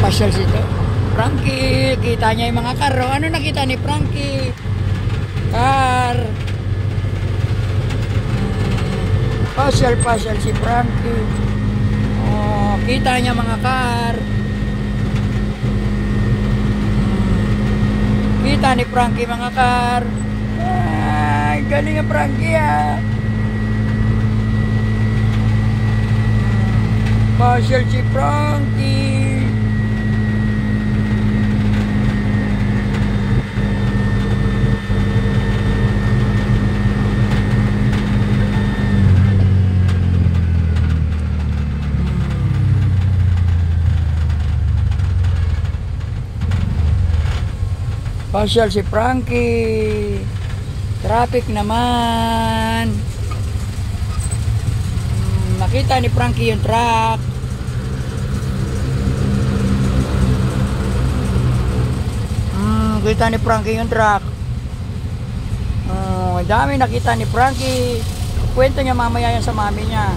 Pasyal sito. Frankie, kita niya yung mga karo. Ano nakita ni Frankie? Car. Pasyal si Frankie. Oh, kita niya mga car. Kita ni Frankie mga car. Ay, galing ang Frankie ah. Pasyal si Frankie. Pasyal si Frankie. Traffic naman. Nakita ni Frankie yung truck. Kita ni Frankie yung truck. Dami nakita ni Frankie. Kwento niya mamaya yan sa mami niya.